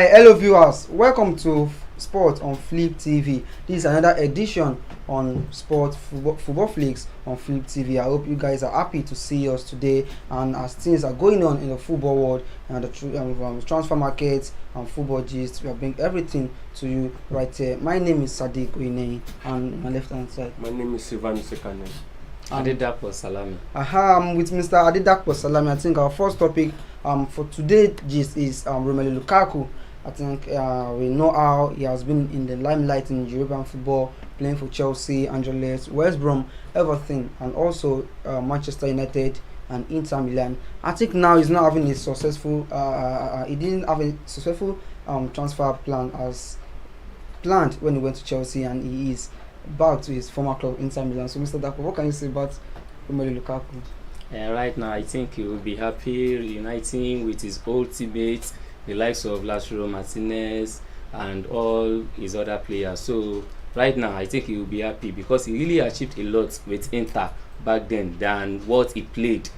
Hi, hello viewers. Welcome to Sport on Flip TV. This is another edition on Sport Football Flakes on Flip TV. I hope you guys are happy to see us today. And as things are going on in the football world and the transfer markets and football gist, we are bringing everything to you right here. My name is Sadiq Oinei, and on my left hand side, my name is Sivan Sekane. Adedakpo Salami. I'm with Mr. Adedakpo Salami. I think our first topic for today's gist is Romelu Lukaku. I think we know how he has been in the limelight in European football, playing for Chelsea, Angeles, West Brom, everything, and also Manchester United and Inter Milan. I think now he's not having a successful. He didn't have a successful transfer plan as planned when he went to Chelsea, and he is back to his former club Inter Milan. So, Mr. Dapo, what can you say about Romelu Lukaku? Right now, I think he will be happy reuniting with his old teammates, the likes of Lautaro Martinez and all his other players. So right now, I think he will be happy because he really achieved a lot with Inter back then than what he played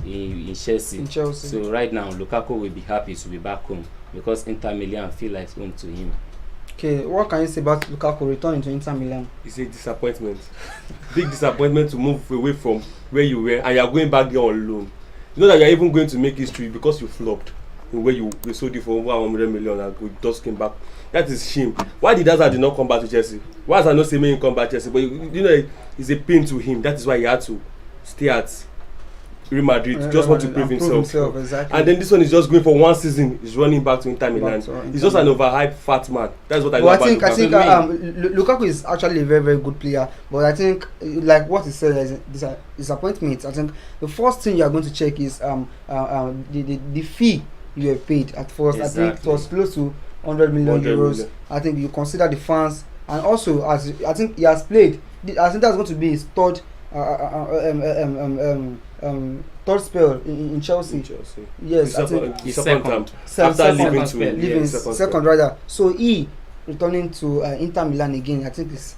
in Chelsea. So right now, Lukaku will be happy to be back home because Inter Milan feel like home to him. Okay, what can you say about Lukaku returning to Inter Milan? It's a disappointment. Big disappointment to move away from where you were and you are going back there on loan. You know that you are even going to make history because you flopped in where you sold it for over 100 million and you just came back. That is shame. Why did Hazard not come back to Chelsea? Why has I not saying come back to Chelsea? But you know, it's a pain to him. That is why he had to stay at Real Madrid. Just want to prove himself. Exactly. And then this one is just going for one season. He's running back to Inter Milan. He's just an overhyped fat man. That's what I love about I think Lukaku is actually a very, very good player. But I think, like what he said, is disappointment. I think the first thing you are going to check is the fee you have paid at first. Exactly. I think it was close to 100 million euros. Million. I think you consider the fans, and also as I think he has played. I think that's going to be his third spell in Chelsea. Yes, I think second rather. So he returning to Inter Milan again. I think it's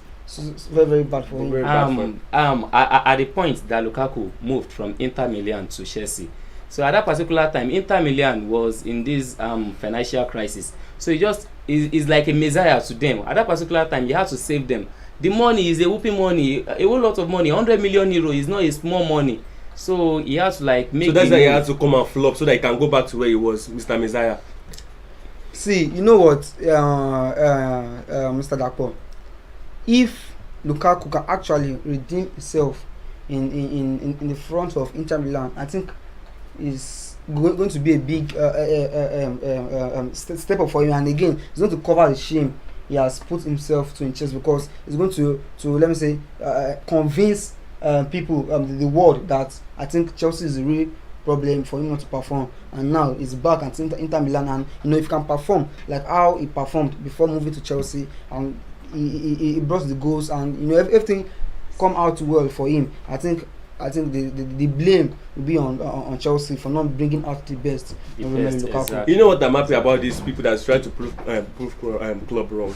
very, very bad for him. At the point that Lukaku moved from Inter Milan to Chelsea, so at that particular time, Inter Milan was in this financial crisis. So he just is like a messiah to them. At that particular time, you have to save them. The money is a whooping money, a whole lot of money. 100 million euro is not a small money. So he has to like make. So that's why he had to come and flop so that he can go back to where he was, Mr. Messiah. See, you know what, Mr. Dapo, if Lukaku can actually redeem himself in the front of Inter Milan, I think is going to be a big step up for him, and again he's going to cover the shame he has put himself to in chess, because it's going to let me say convince people, the world, that I think Chelsea is a real problem for him not to perform, and now he's back at Inter Milan, and you know, if he can perform like how he performed before moving to Chelsea, and he brought the goals, and you know, everything come out well for him, I think the blame will be on Chelsea for not bringing out the best. Exactly. You know what I'm happy about these people that's trying to prove club wrong.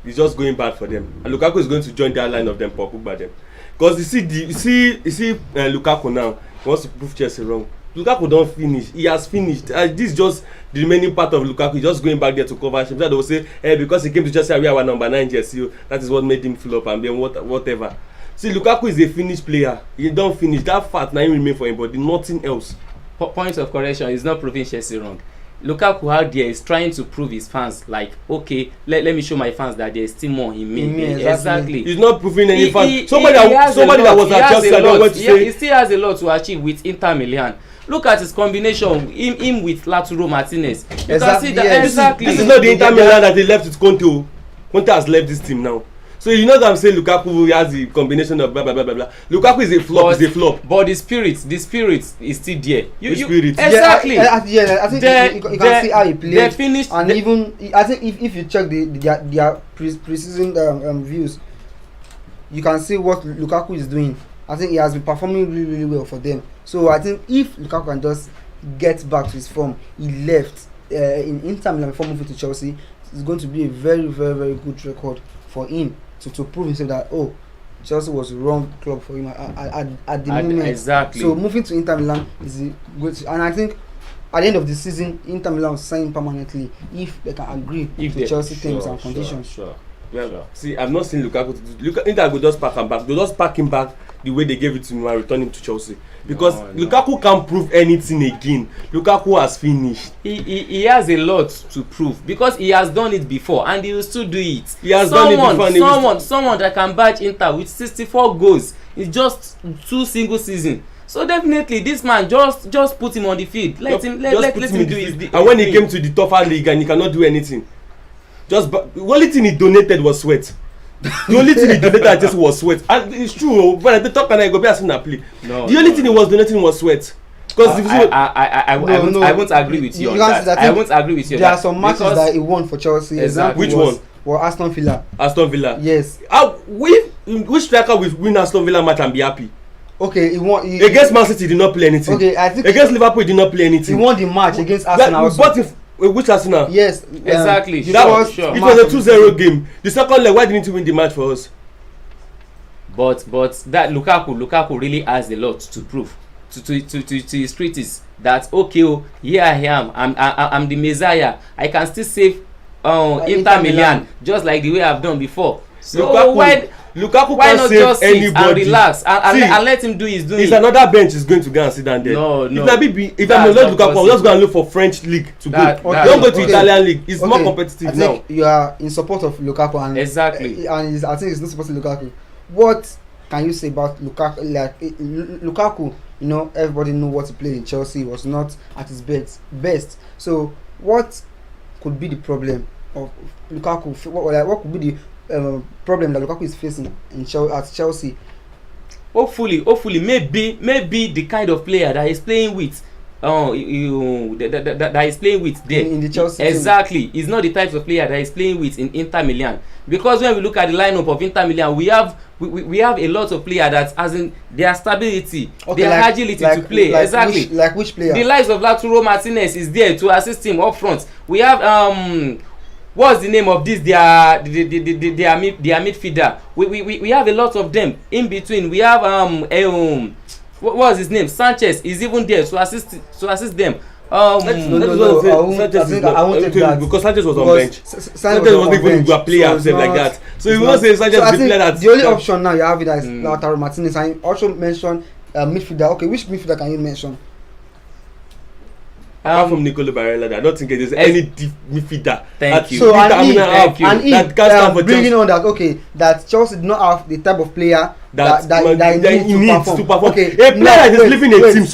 It's just going bad for them. And Lukaku is going to join that line of them, Pogba them. Because you see Lukaku now, he wants to prove Chelsea wrong. Lukaku don't finish. He has finished. This is just the remaining part of Lukaku. He's just going back there to cover him. They will say, because he came to Chelsea, we are our number 9 jersey. That is what made him flop and then whatever. See, Lukaku is a finished player. He don't finish. That fat now remain for him, but nothing else. Point of correction, he's not proving Chelsea wrong. Lukaku out there is trying to prove his fans, like, okay, let me show my fans that there is still more in me. Exactly. He's not proving any fans. Somebody that was at Chelsea, I don't want to say. He still has a lot to achieve with Inter Milan. Look at his combination, him with Lautaro Martinez. You can see that. Yes. Exactly. This is not the Inter Milan that they left with Conte. Conte has left this team now. So you know that I'm saying Lukaku has the combination of blah blah blah blah blah. Lukaku is a flop. But the spirit is still there. Spirit. Exactly. I think you can see how he played. They finished, and even I think if you check their pre-season views, you can see what Lukaku is doing. I think he has been performing really, really well for them. So I think if Lukaku can just get back to his form he left in Inter Milan before moving to Chelsea, it's going to be a very, very, very good record for him to prove himself that Chelsea was the wrong club for him at the moment. Exactly. So moving to Inter Milan is good, and I think at the end of the season, Inter Milan will sign him permanently if they can agree to Chelsea terms and conditions. Sure. See, I've not seen Lukaku. Inter will just pack him back. They'll just pack him back the way they gave it to him and return him to Chelsea. Because Lukaku can't prove anything again. Lukaku has finished. He has a lot to prove because he has done it before and he will still do it. He has done it before. Someone that can badge Inter with 64 goals in just 2 single seasons. So definitely this man just put him on the field. Let him do his. And when he came to the tougher league and he cannot do anything, the only thing he donated was sweat. The only thing he donated just was sweat. And it's true. When I talk and I go back and play. No, the only thing he was donating was sweat. Because I won't agree with you on that. I won't agree with you. There are some matches that he won for Chelsea. Exactly. Which one? Well, Aston Villa. Aston Villa. Yes. Which striker will win Aston Villa match and be happy? Okay, he won. Against Man City, he did not play anything. Okay, I think against Liverpool, he did not play anything. He won the match against Arsenal. Which Arsenal? Yes, exactly. It was a 2-0 game. The second leg, why didn't he win the match for us? But that Lukaku really has a lot to prove to his critics that here I am. I'm the Messiah. I can still save Inter Milan just like the way I've done before. So Lukaku why can't not save just sit anybody and relax and let him do his doing? It's another bench is going to go and sit down there. No. If I'm not Lukaku, I'll just go and look for French league to go. Don't go to Italian league. It's more competitive now. I think you are in support of Lukaku and exactly. And I think it's not supposed to Lukaku. What can you say about Lukaku? Like Lukaku, everybody know what he played in Chelsea was not at his best. So what could be the problem of Lukaku? What could be the problem that Lukaku is facing at Chelsea? Hopefully, maybe the kind of player that he's playing with, that he's playing with there in the Chelsea exactly team. Is not the types of player that he's playing with in Inter Milan. Because when we look at the lineup of Inter Milan, we have a lot of players that, as in their stability, their agility to play. Exactly. Which player? The likes of Lautaro Martinez is there to assist him up front. We have what's the name of this? Their midfielder. We have a lot of them in between. We have what's his name? Sanchez is even there to assist them. I won't take that because Sanchez was on bench. Sanchez was even a player like that. So you won't say Sanchez is a player that. The only option now you have is Lautaro Martinez. I also mentioned midfielder. Okay, which midfielder can you mention? Apart from Nicolo Barella, I don't think there's any deep midfielder. Thank you. So bringing on that Chelsea do not have the type of player that he needs to perform. Okay, a player that is leaving a team. A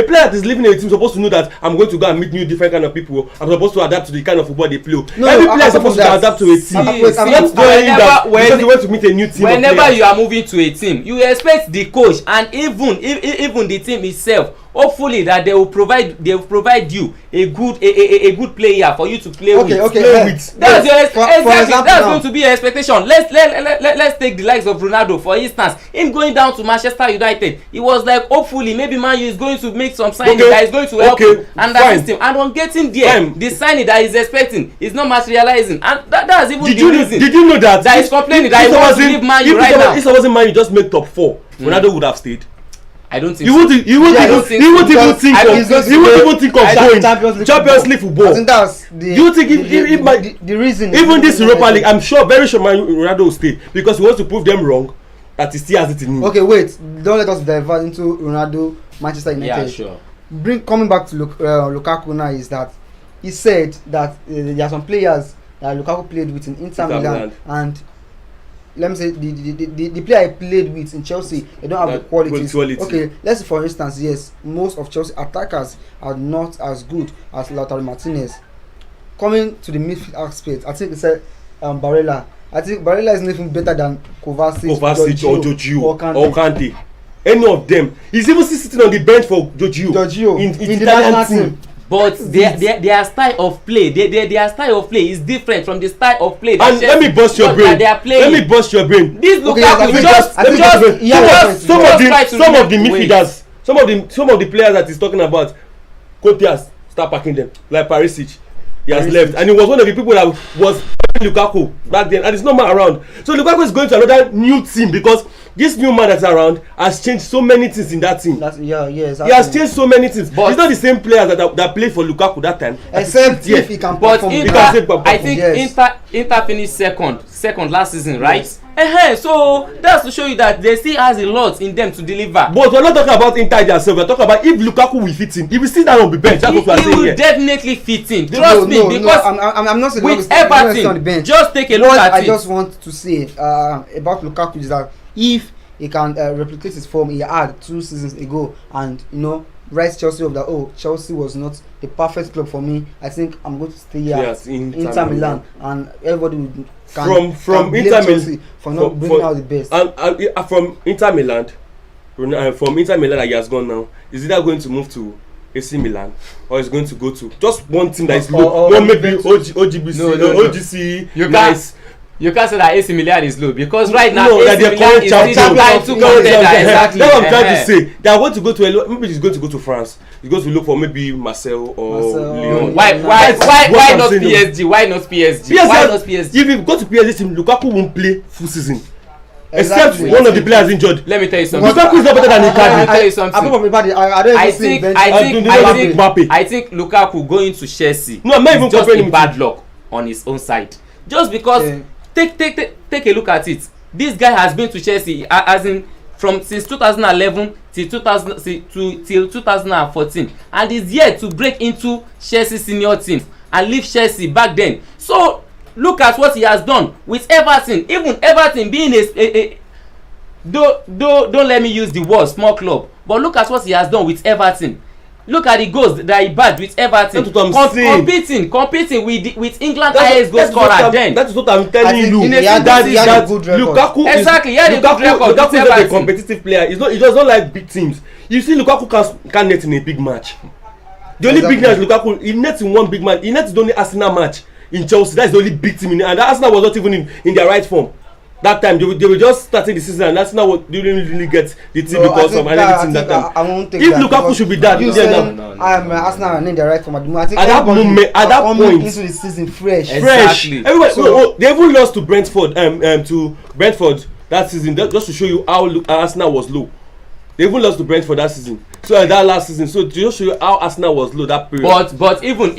player that is leaving a team supposed to know that I'm going to go and meet new different kind of people. I'm supposed to adapt to the kind of football they play. Every player is supposed to adapt to a team. Not doing that because you want to meet a new team. Whenever you are moving to a team, you expect the coach and even the team itself. Hopefully that they will provide you a good player for you to play with. That's going to be your expectation. Let's take the likes of Ronaldo for instance. Him going down to Manchester United, it was like hopefully maybe Man U is going to make some signing that is going to help him and assist him. And on getting there, the signing that he's expecting is not materializing, and that's even the reason. Did you know that he's complaining that he wants to leave Man U right now? If it wasn't Man U just make top 4, Ronaldo would have stayed. I don't think you won't even think of going Champions League football. I think that's the reason. Even this Europa League, I'm very sure Ronaldo will stay because he wants to prove them wrong that he still has it in him. Okay, wait, don't let us divert into Ronaldo, Manchester United. Yeah, sure. Coming back to Lukaku now is that he said that there are some players that Lukaku played with in Inter Milan and let me say the player I played with in Chelsea, they don't have the qualities. Okay, let's say for instance, yes, most of Chelsea attackers are not as good as Lautaro Martinez. Coming to the midfield aspect, I think they said Barella. I think Barella is even better than Kovacic or Giorgio or Kante. Any of them. He's even sitting on the bench for Giorgio in the national team. But their style of play, their style of play is different from the style of play. And let me bust your brain. Let me bust your brain. This Lukaku some of the midfielders, some of the players that he's talking about, Conte has start packing them like Perisic. He has left, and he was one of the people that was Lukaku back then, and it's not man around. So Lukaku is going to another new team because this new man that's around has changed so many things in that team. Exactly. He has changed so many things. But he's not the same player that played for Lukaku that time. Except if he can but perform. I think Inter finished second last season, right? Yes. So that's to show you that they still has a lot in them to deliver. But we're not talking about Inter themselves. We're talking about if Lukaku will fit in. If we sit down on the bench, that's what we're saying here. He will definitely fit in. Trust me, because I'm not saying with Everton, just take a look at it. I just want to say about Lukaku is that if he can replicate his form he had 2 seasons ago, and rise Chelsea of that, Chelsea was not the perfect club for me, I think I'm going to stay at Inter Milan, and everybody would can blame Chelsea for not bringing out the best. And from Inter Milan that he has gone now, is either going to move to AC Milan or is going to go to just one team that is low, or maybe OGC. Nice. You can't say that AC Milan is low because right now AC Milan is still title contender. Exactly. That's what I'm trying to say. They are going to go to maybe he's going to go to France. He's going to look for maybe Marseille or Lyon. Why not PSG? Why not PSG? If you go to PSG team, Lukaku won't play full season. Except one of the players injured. Let me tell you something. Lukaku is not better than Icardi. Let me tell you something. I think Lukaku going to Chelsea. No, I'm not even just a bad luck on his own side. Just because take a look at it. This guy has been to Chelsea as in since 2011 till 2014, and is yet to break into Chelsea senior team and leave Chelsea back then. So look at what he has done with Everton. Even Everton being don't let me use the word small club, but look at what he has done with Everton. Look at the goals that he bagged with Everton. Competing with England highest goal scorer then. That is what I'm telling you. He had a good record. Lukaku exactly, he had a good record. Lukaku is not a competitive player. He does not like big teams. You see, Lukaku can't net in a big match. The only big match Lukaku, he nets in one big match. He nets the only Arsenal match in Chelsea. That's the only big team and Arsenal was not even in their right form. That time they were just starting the season and Arsenal didn't really get the team because of anything that time. I won't take if that Lukaku should be that, Arsenal are in the right form. I think at that point into the season fresh. Exactly. Everybody, they even lost to Brentford that season just to show you how Arsenal was low. They even lost to Brentford that season. So that last season, so to just show you how Arsenal was low that period. But even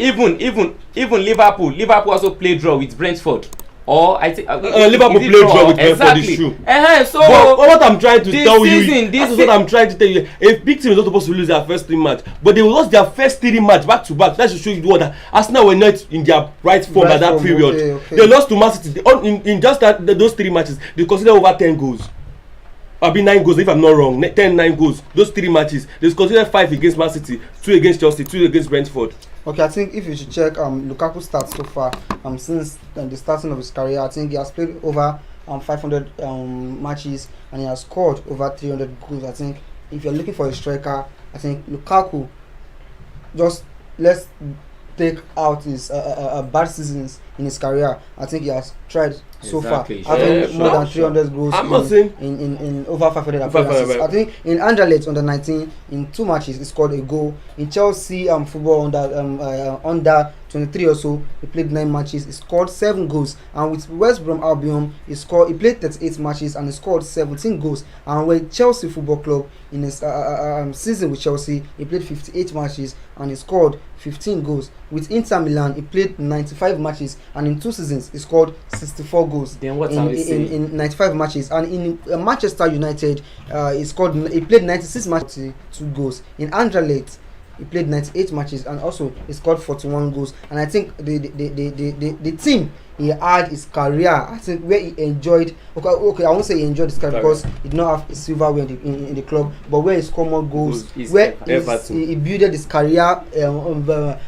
Liverpool also played draw with Brentford. Or I think Liverpool played draw with Brentford. This true. So but what I'm trying to tell you is what I'm trying to tell you. A big team is not supposed to lose their first 3 match, but they lost their first 3 match back to back. That should show you what Arsenal were not in their right form at that period. Okay. They lost to Man City in just those 3 matches. They considered over 10 goals. I'll be 9 goals if I'm not wrong. 9 goals. Those 3 matches. They considered 5 against Man City, 2 against Chelsea, 2 against Brentford. Okay, I think if you should check Lukaku's stats so far since the starting of his career, I think he has played over 500 matches and he has scored over 300 goals. I think if you're looking for a striker, I think Lukaku, just let's take out his bad seasons in his career. I think he has tried so far having more than 300 goals in over 500 appearances. I think in Anderlecht under 19 in 2 matches he scored a goal. In Chelsea football under 23 or so he played 9 matches, he scored 7 goals, and with West Brom Albion he played 38 matches and he scored 17 goals, and with Chelsea Football Club in his season with Chelsea he played 58 matches and he scored 15 goals. With Inter Milan he played 95 matches and in 2 seasons he scored 64 goals. Then what are we saying? In 95 matches, and in Manchester United he played 96 matches, 2 goals. In Anderlecht he played 98 matches and also he scored 41 goals. And I think the team he had his career, I think where he enjoyed, okay I won't say he enjoyed his career because he did not have a silverware in the club, but where he scored more goals, where he built his career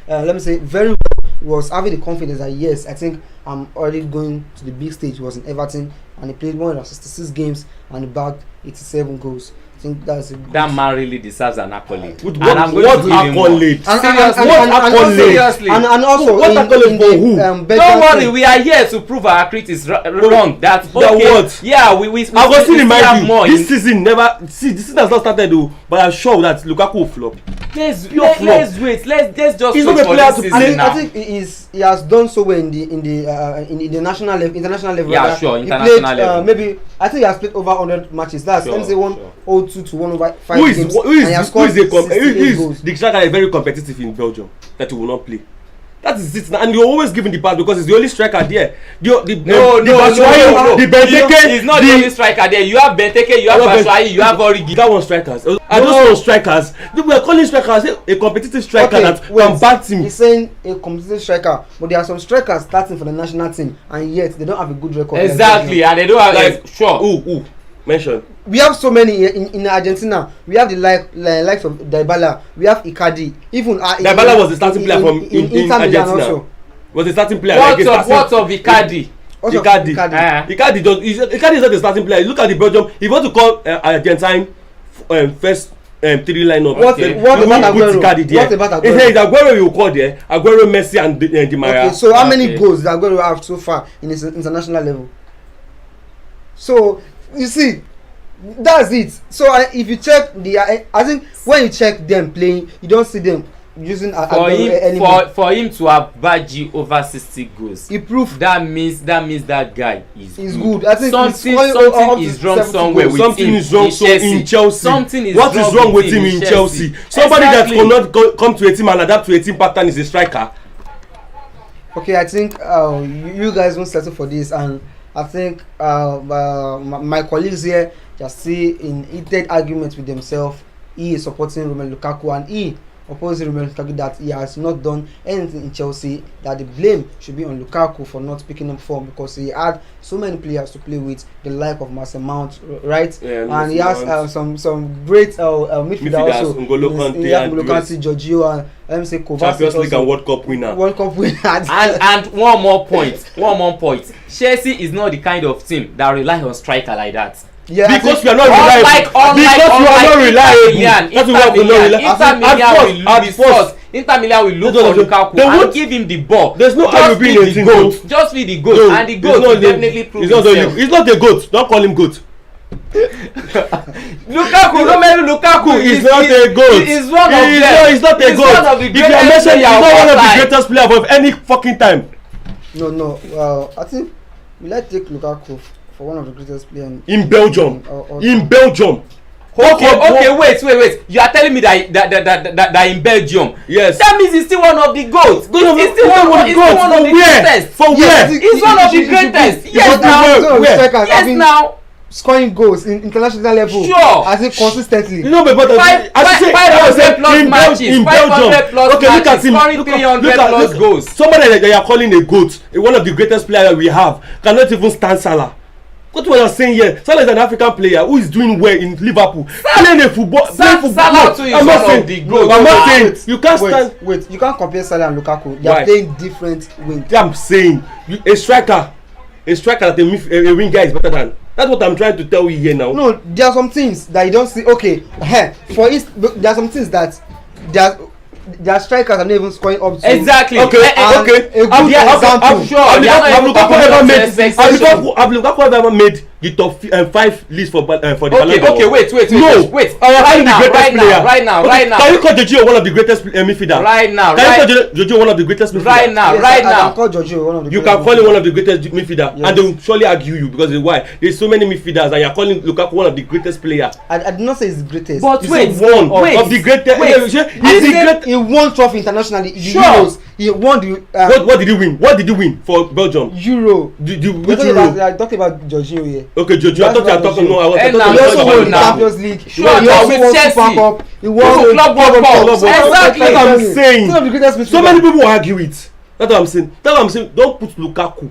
let me say very well. He was having the confidence that yes, I think I'm already going to the big stage. He was in Everton and he played 166 games and he bagged 87 goals. I think that's a that man really deserves an accolade. What accolade? Seriously. And also what accolade for who? Don't worry, we are here to prove our critics wrong. That what? Yeah, we I was still remind you. This season has not started though, but I'm sure that Lukaku will flop. let's wait. Let's just He's wait not a for player this to season play. now. I think he has done so well in the national level, international level. Yeah, sure, international level. Maybe I think he has played over 100 matches. That's let me say 102 to 105 Who is games. the striker is very competitive in Belgium that he will not play? That is it, and you're always giving the pass because he's the only striker there. No. The Benteke, he's not the only striker there. You have Benteke, you have Batshuayi, you have Origi. That one strikers. I don't know strikers. They were calling strikers a competitive striker that can bat him. He's saying a competitive striker, but there are some strikers starting for the national team, and yet they don't have a good record. Exactly, and they don't have like sure. Who? Mention. We have so many in Argentina. We have the likes of Dybala. We have Icardi. Even Dybala was the starting player in Argentina. Also. Was the starting player. What of Icardi? Icardi is not the starting player. Look at the Belgium. If you want to call Argentine first 3 lineup, what about Aguero? It's Aguero you call there. Aguero, Messi, and Di Maria. Okay, so how many goals does Aguero have so far in his international level? So you see, that's it. So if you check I think when you check them playing, you don't see them using for him to have Baji over 60 goals. He proved that means that guy is good. I think something is wrong somewhere with something him is wrong in Chelsea. Something is what is wrong with him in Chelsea? Somebody that cannot come to a team and adapt to a team pattern is a striker. Okay, I think you guys won't settle for this, and I think my colleagues here just see in heated arguments with themselves. He is supporting Romelu Lukaku, and he opposing Romelu Lukaku that he has not done anything in Chelsea, that the blame should be on Lukaku for not picking up form because he had so many players to play with, the like of Mason Mount, right? Yeah, and he has some great midfielders also. N'Golo Kante, Giorgio, and let me say Kovacic, Champions League and World Cup winner. and one more point. Chelsea is not the kind of team that rely on striker like that. Yeah, because we are not reliable. That's why we are not reliable. Inter Milan will look for Lukaku and give him the ball. There's no how you bring a goat. Just feed the goat, and the goat will definitely prove himself. He's not a goat. Don't call him goat. Romelu Lukaku is not a goat. He's one of them. He's not a goat. If you are mentioning, he's not one of the greatest players of any fucking time. No. I think we like take Lukaku for one of the greatest players in Belgium. In Belgium. Okay, wait. You are telling me that in Belgium. Yes. That means he's still one of the goats. He's still one of the greatest. For where? He's one of the greatest. Yes, now. Yes, now. Scoring goals in international level. Sure. As in consistently. You know, but 500 plus matches. 500 plus matches. Scoring 300 plus goals. Somebody that you are calling a goat, one of the greatest players we have, cannot even stand Salah. What we are saying here, Salah is an African player who is doing well in Liverpool. Playing football. Salah too is one of the goals. I'm not saying you can't stand. Wait, you can't compare Salah and Lukaku. They are playing different wings. I'm saying a striker that a winger is better than. That's what I'm trying to tell you here now. No, there are some things that you don't see. Okay, there are some things that their strikers are not even scoring up to. Exactly. Okay. A good example. I'm sure. Have Lukaku ever made the top 5 list for the Ballon d'Or? Okay, wait. No. Wait. Right now. Can you call Giorgio one of the greatest midfielders? Right now. Can you call Giorgio one of the greatest midfielders? Right now. I can call Giorgio one of the. You can call him one of the greatest midfielders, and they will surely argue you because why? There's so many midfielders, and you're calling Lukaku one of the greatest players. I did not say he's the greatest. But wait, one of the greatest. He won trophy internationally. Sure. He won the. What did he win? What did he win for Belgium? Euro. Which Euro? I talked about Jorginho here. Okay, Jorginho. I thought you were talking. No, I was talking He also won the Champions League. Sure, he also won Super Cup. He won Club World Cup. Exactly. That's what I'm saying. One of the greatest midfielders. So many people argue it. That's what I'm saying. Don't put Lukaku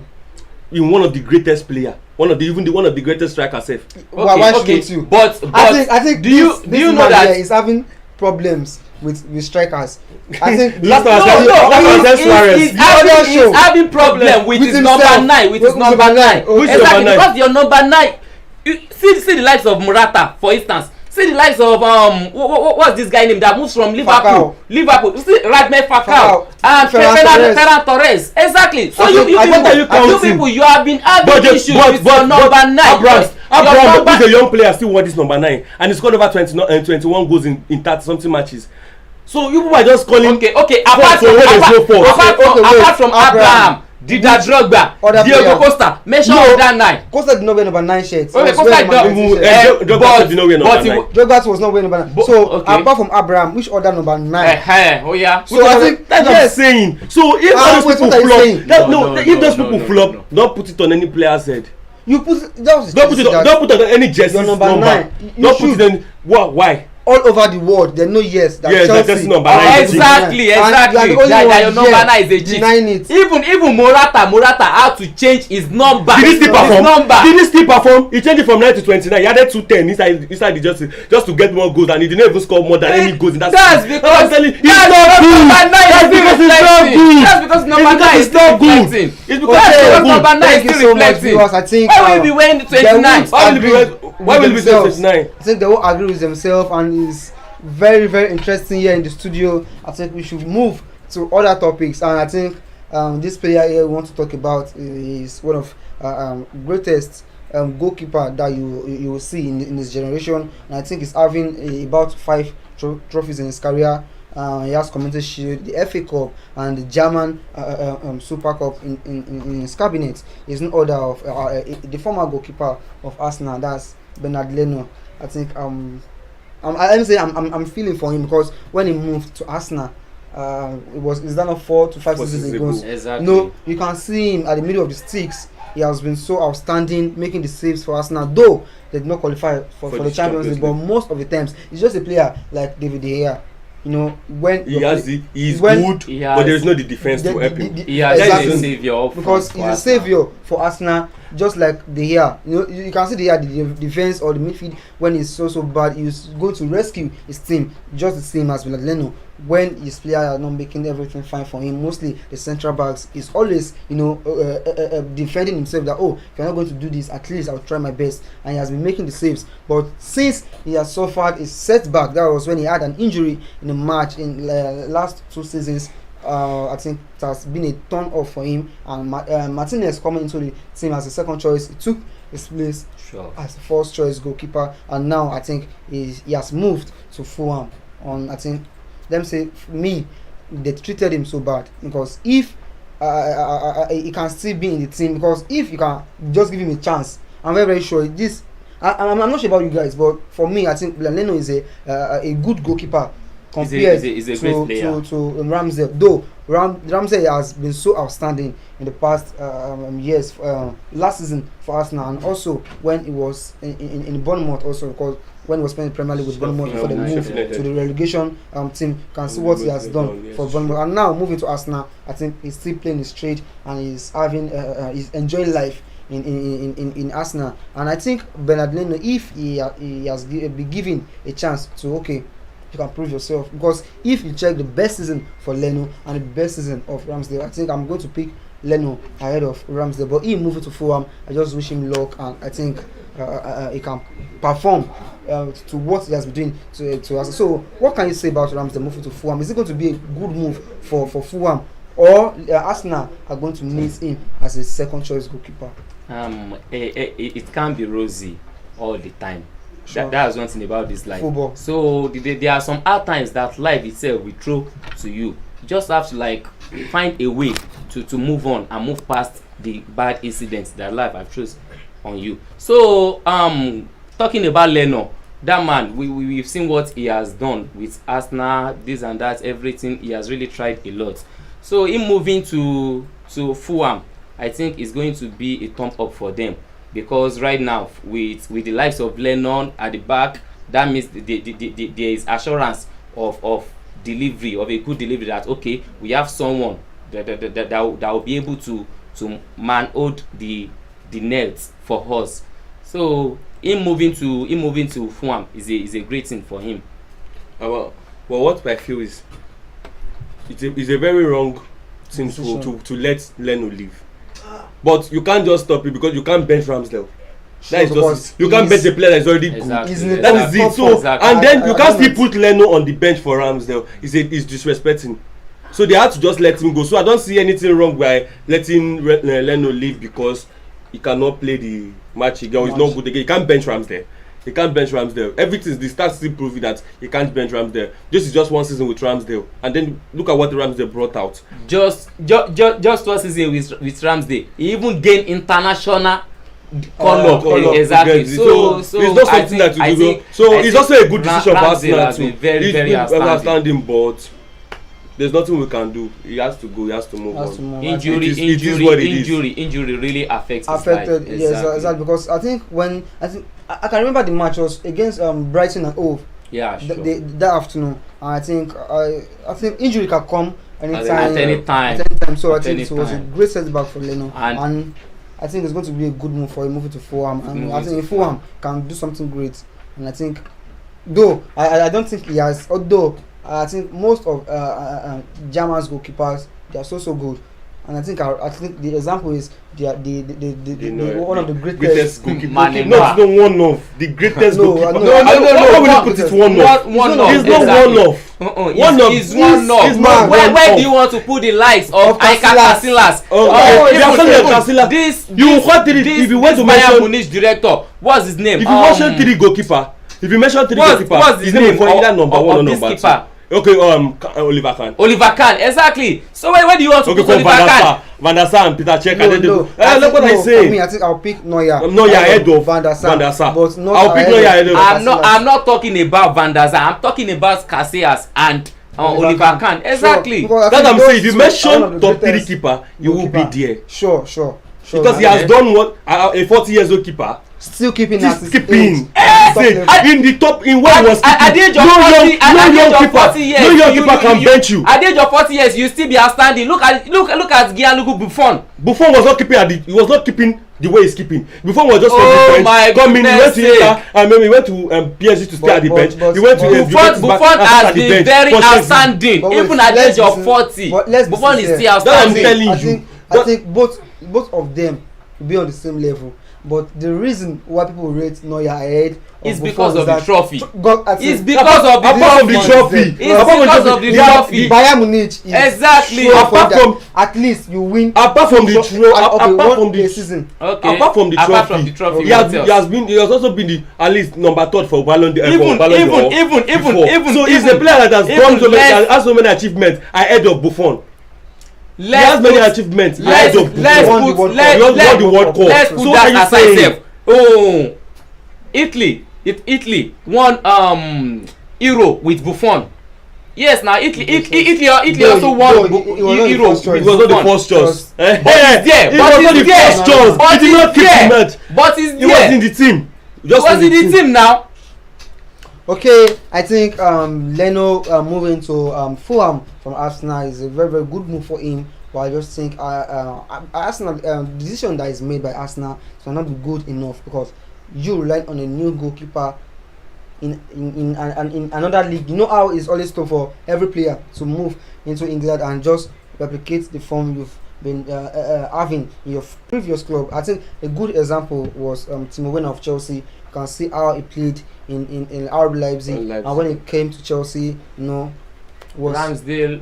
in one of the greatest players. One of the greatest strikers. Why shouldn't you? But I think do you know that he's having problems with strikers? I think he's having problem with his number 9. Exactly, because your number 9. See the likes of Morata, for instance. See the likes of what's this guy name that moves from Liverpool? See Radme Falcao and Ferran Torres. Exactly. So you have been having issues with your number 9. Abraham is a young player, still won this number 9, and he scored over 21 goals in 30 something matches. So you people are just calling. Okay. Apart Apart from Abraham, Didier Drogba, Diego Costa, mention all that 9. Costa did not wear number 9 shirts. Okay, Costa did not. Drogba did not wear number 9. Drogba was not wearing number 9. So apart from Abraham, which other number 9? Oh yeah. So I think that's what I'm saying. So if those people flop, if those people flop, don't put it on any player's head. You put don't put it on any jersey number. Don't put it on why? All over the world, they know yes that Chelsea number 9 exactly. That your number 9 is a cheat. Even Morata had to change his number. Did he still perform? He changed it from 9 to 29. He added 210 inside the jersey just to get more goals, and he didn't even score more than any goals in that season. That's because number 9 is still reflecting. It's because number 9 is still reflecting. I think why will he be wearing 29? Why will he be 29? I think they will agree with themselves, and it's very, very interesting here in the studio. I think we should move to other topics, and I think this player here we want to talk about is one of greatest goalkeeper that you will see in this generation, and I think he's having about 5 trophies in his career. He has Community Shield, the FA Cup, and the German Super Cup in his cabinet. He's no other of the former goalkeeper of Arsenal, that's Bernard Leno. I think I'm feeling for him, because when he moved to Arsenal, is that not 4 to 5 seasons ago? Exactly. No, you can see him at the middle of the sticks. He has been so outstanding, making the saves for Arsenal, though they did not qualify for the Champions League, but most of the times he's just a player like David De Gea. You know, when he's good, but there is no the defense to help him. He has a savior because he's a savior for Arsenal, just like De Gea. You know, you can see De Gea, the defense or the midfield, when he's so bad, he's going to rescue his team, just the same as Bernard Leno. When his players are not making everything fine for him, mostly the central backs is always, defending himself that, if you're not going to do this, at least I'll try my best, and he has been making the saves. But since he has suffered a setback, that was when he had an injury in a match in last 2 seasons. I think it has been a turn off for him, and Martinez coming into the team as a second choice, he took his place as a first choice goalkeeper, and now I think he has moved to Fulham. I think them say they treated him so bad, because if he can still be in the team, because if you can just give him a chance, I'm very, very sure this. I'm not sure about you guys, but for me, I think Leno is a good goalkeeper compared he's a great player. to Ramsdale. Though Ramsdale has been so outstanding in the past years, last season for Arsenal, and also when he was in Bournemouth, also because when he was playing the Premier League with Bournemouth before they moved to the relegation team, can see what he has done for Bournemouth, and now moving to Arsenal, I think he's still playing his trade, and he's having he's enjoying life in Arsenal. And I think Bernard Leno, if he has been given a chance to, you can prove yourself, because if you check the best season for Leno and the best season of Ramsdale, I think I'm going to pick Leno ahead of Ramsdale. But he moving to Fulham, I just wish him luck, and I think he can perform to what he has been doing to us. So what can you say about Ramsdale moving to Fulham? Is it going to be a good move for Fulham, or Arsenal are going to miss him as a second choice goalkeeper? It can't be rosy all the time. Sure. That's one thing about this life. Football. So there are some hard times that life itself will throw to you. You just have to find a way to move on and move past the bad incidents that life has thrown on you. So talking about Leno, that man, we've seen what he has done with Arsenal, this and that, everything. He has really tried a lot. So him moving to Fulham, I think is going to be a thumb up for them, because right now with the likes of Lennon at the back, that means there is assurance of delivery, of a good delivery, that we have someone that will be able to man-hold the nets for us. So him moving to Fulham is a great thing for him. Well, what I feel is it's a very wrong thing to let Leno leave. But you can't just stop it, because you can't bench Ramsdale. That is just, you can't bench a player that is already good. That is it. So and then you can't still put Leno on the bench for Ramsdale. It's disrespecting. So they had to just let him go. So I don't see anything wrong by letting Leno leave, because he cannot play the match again. He's not good again. You can't bench Ramsdale. He can't bench Ramsdale. Everything, the stats still proving that he can't bench Ramsdale. This is just one season with Ramsdale, and then look at what Ramsdale brought out. Just one season with Ramsdale. He even gained international call-up. Exactly. So it's not something that you do. So it's also a good decision for Arsenal too. Very, very outstanding, but there's nothing we can do. He has to go. He has to move on. Injury really affected. Yes, exactly. Because I think I can remember the match was against Brighton and Hove. Yeah, sure. That afternoon. I think injury can come anytime. At any time. So I think it was a great setback for Leno, and I think it's going to be a good move for him moving to Fulham. And I think Fulham can do something great. And I think, though I don't think he has. Although I think most of German's goalkeepers, they are so good. And I think the example is the one of the greatest goalkeepers. No, it's not one of the greatest goalkeeper. No. Why would you put it one of? It's not one of. One of. Where do you want to put the likes of Iker Casillas? If you went to Bayern Munich director, what's his name? If you mention three goalkeeper, his name is either number one or number two. Okay, Oliver Kahn, exactly. So where do you want to put Oliver Kahn? Van der Sar and Peter Cech. Look what I say. For me, I think I'll pick Neuer. Neuer ahead of Van der Sar. But I'll pick Neuer ahead of. I'm not talking about Van der Sar. I'm talking about Casillas and Oliver Kahn. Exactly. That I'm saying. If you mention top 3 keeper, you will be there. Sure. Because he has done what a 40-year-old keeper. Still keeping in the top in where he was at the age of 40 years, no young keeper can bench you. At the age of 40 years, you still be outstanding. Look at Gianluigi Buffon. Buffon was not keeping he was not keeping the way he's keeping. Buffon was just come in, he went to Inter, and then he went to PSG to stay at the bench. He went to Buffon has been very outstanding, even at the age of 40. Buffon is still outstanding. I'm telling you. I think both of them will be on the same level. But the reason why people rate Neuer ahead is because of the trophy. It's because of the trophy. Bayern Munich. Exactly. At least you win. Apart from the season. Okay. Apart from the trophy, he has also been at least number 3 for Ballon d'Or. Even. So he's a player that has done so many achievements ahead of Buffon. He has many achievements. Let's put that aside. Italy won Euro with Buffon. Yes, now Italy also won Euro. It was not the first choice. It did not keep the match. But he's there. He was in the team. He was in the team now. Okay, I think Leno moving to Fulham from Arsenal is a very, very good move for him. But I just think Arsenal the decision that is made by Arsenal will not be good enough, because you rely on a new goalkeeper in another league. You know how it's always tough for every player to move into England and just replicate the form you've been having in your previous club. I think a good example was Timo Werner of Chelsea. You can see how he played in RB Leipzig, and when he came to Chelsea, Ramsdale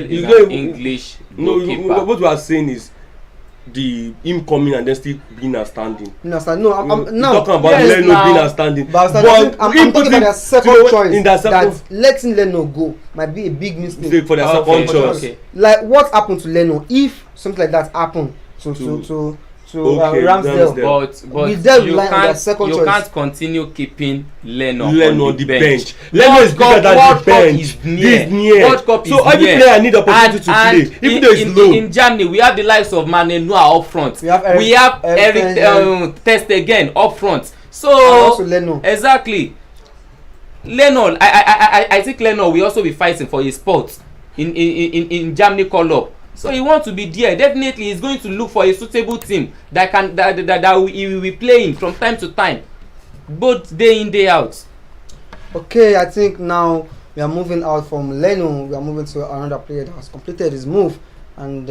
is English. No, what we are saying is him coming and then still being outstanding. No, I'm talking about Leno being outstanding. But I'm talking about their second choice. That letting Leno go might be a big mistake for their second choice. Okay. Like what happened to Leno? If something like that happened to Ramsdale, but you can't continue keeping Leno on the bench. Leno is bigger than the bench. He's near. So every player need opportunity to play. Even though it's low. In Germany, we have the likes of Manuel Neuer up front. We have Eric Ter Stegen up front. So also Leno. Exactly. Leno, I think Leno will also be fighting for his spot in Germany call-up. So he wants to be there. Definitely, he's going to look for a suitable team that he will be playing from time to time, both day in, day out. Okay, I think now we are moving out from Leno. We are moving to another player that has completed his move, and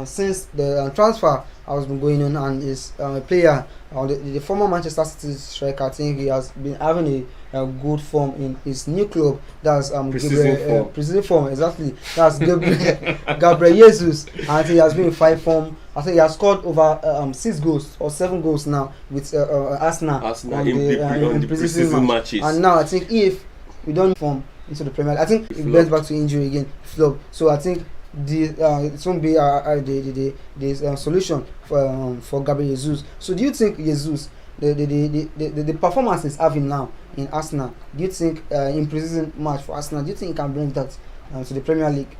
since the transfer has been going on, and is a player, the former Manchester City striker. I think he has been having a good form in his new club. That's Precision form, exactly. That's Gabriel Jesus. And he has been in 5 form. I think he has scored over 6 goals or 7 goals now with Arsenal in the pre-season matches. And now I think if we don't form into the Premier League, I think it goes back to injury again, flop. So I think it won't be the solution for Gabriel Jesus. So do you think Jesus, the performance he's having now in Arsenal, do you think in pre-season match for Arsenal, do you think he can bring that to the Premier League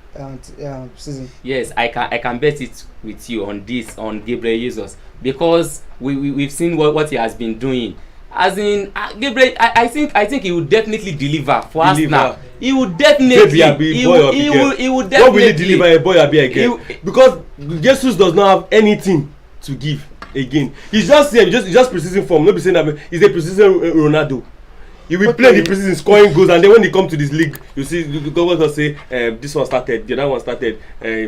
season? Yes, I can bet it with you on Gabriel Jesus, because we've seen what he has been doing. As in Gabriel, I think he will definitely deliver for Arsenal. He will definitely. He will definitely. What will he deliver, a boy or be again? Because Jesus does not have anything to give again. He's just here. He's just pre-season form. Not be saying that he's a pre-season Ronaldo. He will play the pre-season scoring goals, and then when he come to this league, you see the government will say this one started, the other one started,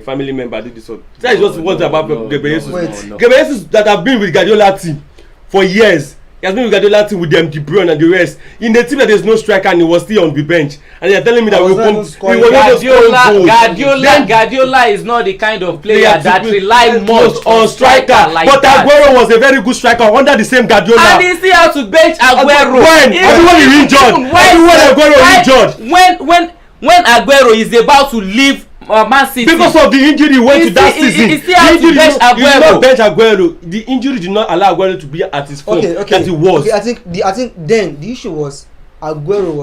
family member did this one. That is just what about Gabriel Jesus. Gabriel Jesus that have been with Guardiola team for years. He has been with Guardiola team with them, De Bruyne and the rest. In the team that there's no striker, and he was still on the bench. And they are telling me that we will come. Guardiola is not the kind of player that rely much on striker like but that. But Aguero was a very good striker under the same Guardiola. And he still had to bench Aguero. Everyone is injured. Everyone Aguero is injured. When Aguero is about to leave Man City, because of the injury he went to that season, he still had to bench Aguero. He did not bench Aguero. The injury did not allow Aguero to be at his form that he was. Okay, I think then the issue was Aguero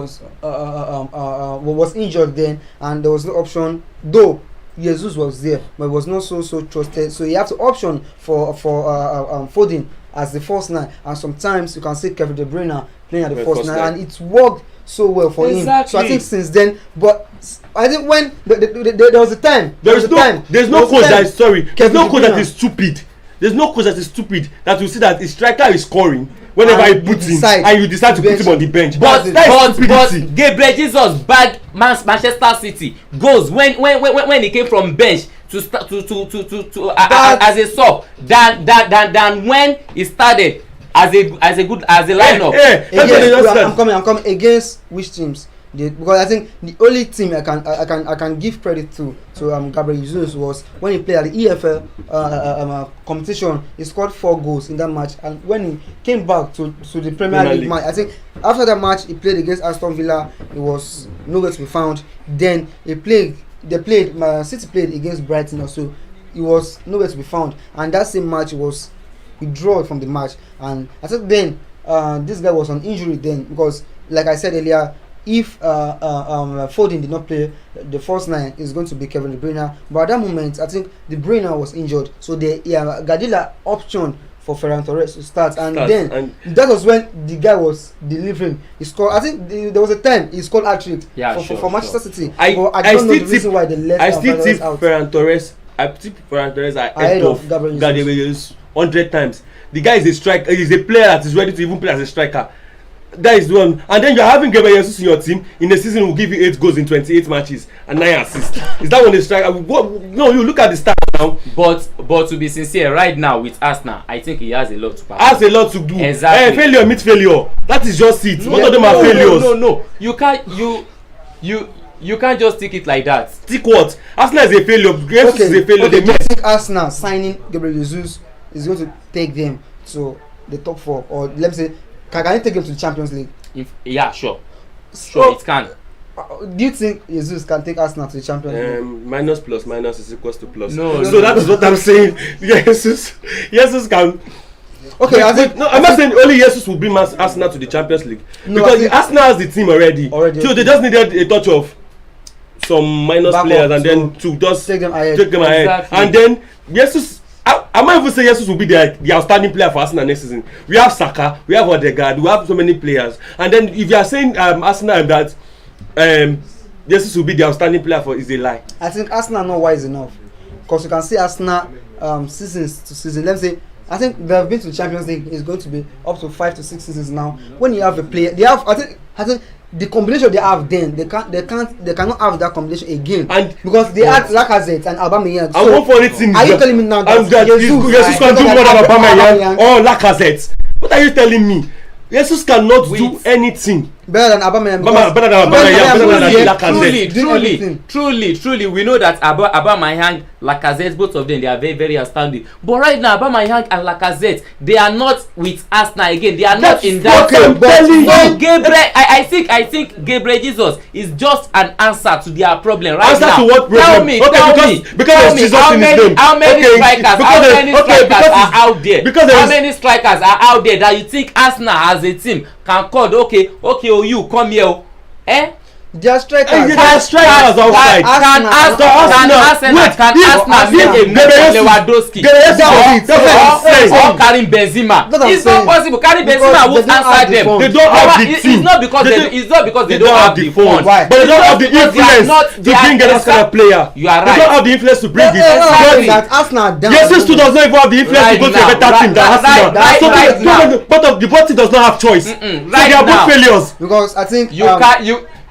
was injured then, and there was no option. Though Jesus was there, but it was not so trusted. So you have to option for Foden as the first 9, and sometimes you can see Kevin De Bruyne playing at the first 9, and it worked so well for him. So I think since then, but I think when there was a time, there's no coach that is sorry. There's no coach that is stupid. There's no coach that is stupid that will see that his striker is scoring whenever he puts him, and you decide to put him on the bench. But Gabriel Jesus bagged Manchester City goals when he came from bench to start to as a sub than when he started as a lineup. I'm coming against which teams? Because I think the only team I can give credit to Gabriel Jesus was when he played at the EFL competition. He scored 4 goals in that match, and when he came back to the Premier League match, I think after that match he played against Aston Villa. He was nowhere to be found. Then City played against Brighton also. He was nowhere to be found, and that same match was withdrawn from the match. And I think then this guy was on injury then, because like I said earlier, if Foden did not play, the first 9 is going to be Kevin De Bruyne. But at that moment, I think De Bruyne was injured, so Guardiola option for Ferran Torres to start, and that was when the guy was delivering. He scored. I think there was a time he scored hat-trick for Manchester City. I don't know the reason why they let Ferran Torres. I tip Ferran Torres ahead of Gabriel Jesus 100 times. The guy is a striker. He's a player that is ready to even play as a striker. That is one. And then you're having Gabriel Jesus in your team in a season will give you 8 goals in 28 matches and 9 assists. Is that one a striker? No, you look at the stats now. But to be sincere, right now with Arsenal, I think he has a lot to do. Has a lot to do. Exactly. Failure meets failure. That is just it. Most of them are failures. No. You can't just take it like that. Take what? Arsenal is a failure. Jesus is a failure. Do you think Arsenal signing Gabriel Jesus is going to take them to the top 4, or let me say, can you take them to the Champions League? Sure, it can. Do you think Jesus can take Arsenal to the Champions League? Minus plus minus is equals to plus. No. So that is what I'm saying. Jesus can. Okay, I'm not saying only Jesus will bring Arsenal to the Champions League, because Arsenal has the team already. So they just needed a touch of some minus players, and then to just take them ahead. Exactly. And then Jesus. I might even say Jesus will be the outstanding player for Arsenal next season. We have Saka, we have Odegaard, we have so many players. And then if you are saying Arsenal that Jesus will be the outstanding player for, is a lie. I think Arsenal are not wise enough, because you can see Arsenal seasons to season. Let's say I think they have been to the Champions League. It's going to be up to 5 to 6 seasons now. When you have a player, I think the combination they have then they cannot have that combination again, and because they had Lacazette and Aubameyang. So one funny thing are you telling me now that Jesus can do more than Aubameyang or Lacazette? What are you telling me? Jesus cannot do anything better than Aubameyang. Better than Lacazette. Truly, we know that Aubameyang, Lacazette, both of them, they are very, very outstanding. But right now, Aubameyang and Lacazette, they are not with Arsenal again. They are not in that. So Gabriel, I think Gabriel Jesus is just an answer to their problem right now. Answer to what problem? Tell me, how many strikers are out there? How many strikers are out there that you think Arsenal as a team can call? Okay, you come here, eh? Their strikers. Outside. Can Arsenal make a move for Lewandowski or Karim Benzema? It's not possible. Karim Benzema won't answer them. They don't have the team. It's not because they don't have the funds. But they don't have the influence to bring this kind of player. You are right. They don't have the influence to bring it. Jesus too does not even have the influence to go to a better team than Arsenal. But the body does not have choice. So they are both failures. Because I think you can't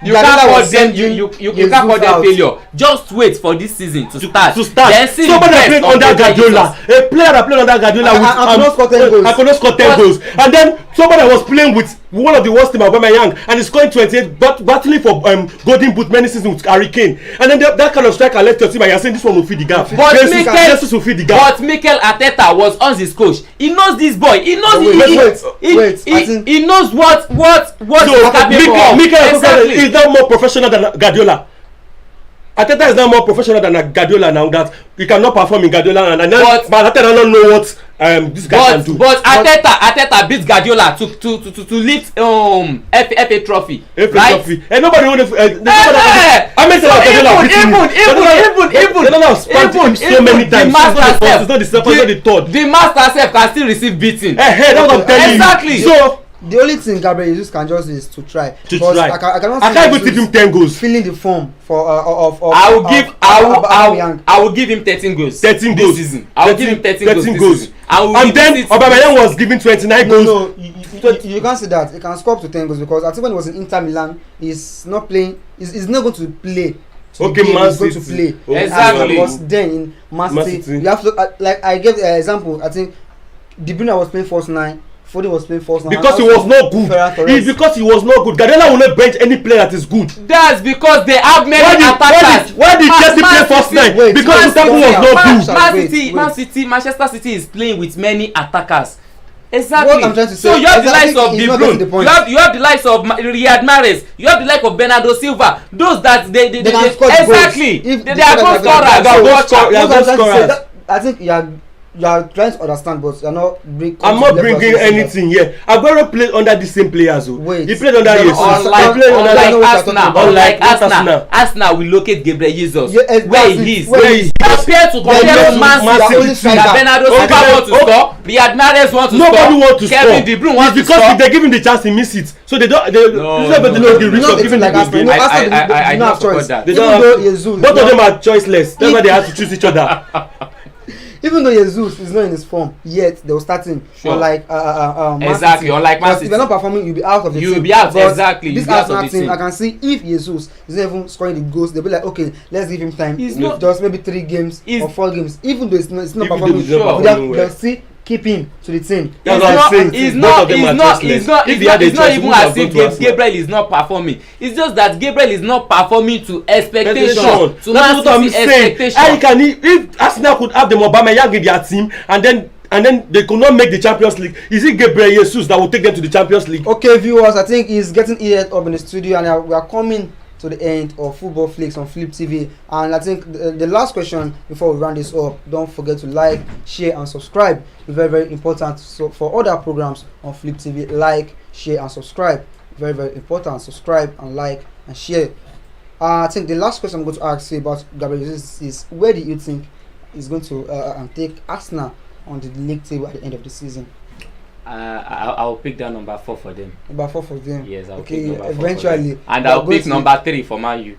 call them you can't call them failure. Just wait for this season to start. Then see somebody that played under Guardiola, a player that played under Guardiola I cannot score 10 goals, and then somebody was playing with one of the worst team, Aubameyang, and is scoring 28, battling for golden boot many seasons with Harry Kane, and then that kind of striker left your team, and you're saying this one will feed the gap. But Mikel Arteta was on his coach. He knows this boy. He knows he knows what is capable of. Mikel is now more professional than Guardiola. Arteta is now more professional than Guardiola now, that he cannot perform in Guardiola, and Arteta don't know what this guy can do. But Arteta beat Guardiola to lift FA trophy. Trophy. And nobody won even so many times. The master self can still receive beating. That's what I'm telling you. Exactly. So the only thing Gabriel Jesus can just is to try. I can't even give him 10 goals. Filling the form for I will give him 13 goals. 13 this season. I will give him 13 goals. And then Aubameyang was given 29 goals. No, you can't say that. He can score up to 10 goals, because I think when he was in Inter Milan, he's not playing. He's not going to play. Man City. To play. Exactly. Because then in Man City, you have to like I gave an example. I think De Bruyne was playing false 9. Foden was playing false 9 because he was not good. It's because he was not good. Guardiola will not bench any player that is good. That's because they have many attackers. Why did Chelsea play false 9? Because Lukaku was not good. Manchester City is playing with many attackers. Exactly. What I'm trying to say, so you have the likes of De Bruyne, you have the likes of Riyad Mahrez, you have the likes of Bernardo Silva. Those that they exactly. They are goal scorers. I think you are trying to understand, but you're not I'm not bringing anything here. Aguero played under the same players. He played under Arsenal will locate Gabriel Jesus where he is. Compared to Man City, Bernardo Silva want to score, Riyad Mahrez want to score, nobody want to score. Kevin De Bruyne want to score. Because if they give him the chance, he miss it. So they don't. They don't the risk of giving the goal. I don't support that. Both of them are choiceless. That's why they have to choose each other. Even though Jesus is not in his form yet, they will start him. Sure. Unlike exactly. Unlike Man City. If you're not performing, you'll be out of the team. You'll be out. Exactly. This Arsenal team, I can see if Jesus is not even scoring the goals, they'll be like, okay, let's give him time. Just maybe 3 games or 4 games. Even though it's not performing, they'll see. Keep him to the team. It's not even as if Gabriel is not performing. It's just that Gabriel is not performing to expectation. That's what I'm saying. If Arsenal could have the Aubameyang in their team, and then they could not make the Champions League, is it Gabriel Jesus that will take them to the Champions League? Okay, viewers, I think he's getting heated up in the studio, and we are coming to the end of Football Flakes on Flip TV. And I think the last question before we round this up, don't forget to like, share and subscribe. It's very, very important. So for other programs on Flip TV, like, share and subscribe. Very, very important. Subscribe and like and share. I think the last question I'm going to ask you about Gabriel is where do you think he's going to take Arsenal on the league table at the end of the season? I'll pick that number 4 for them. Number 4 for them. Yes, I'll pick number 4 eventually. And I'll pick number 3 for Man U.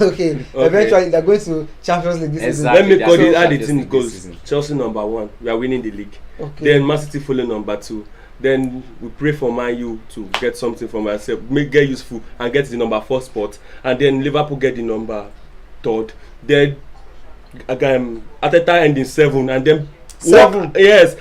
Okay. Eventually they're going to Champions League this season. Let me call it how the team goes. Chelsea number 1, we are winning the league. Okay. Then Man City following number 2, then we pray for Man U to get something from ourselves, get useful and get the number 4 spot, and then Liverpool get the number 3rd. Then again, Ateta end in 7, and then 7.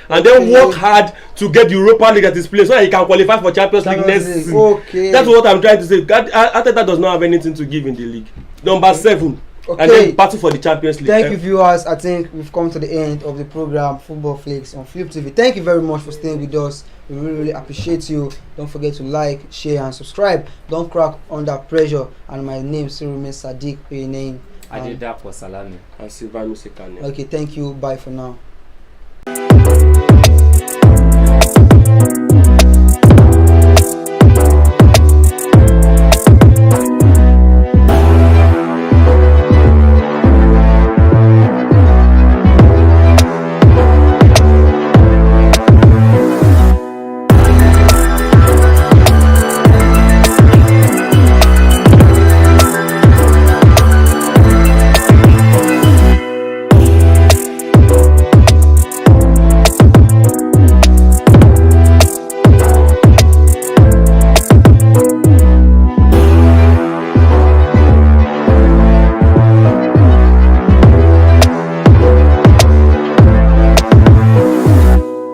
And then work hard to get the Europa League at his place so that he can qualify for Champions League next season. Okay. That's what I'm trying to say. Ateta does not have anything to give in the league. Number 7. Okay. And then battle for the Champions League. Thank you, viewers. I think we've come to the end of the program Football Flakes on Flip TV. Thank you very much for staying with us. We really appreciate you. Don't forget to like, share, and subscribe. Don't crack under pressure. And my name still remains Sadiq. Your name. Adidapo Salami. And Silvano Sekane. Okay, thank you. Bye for now.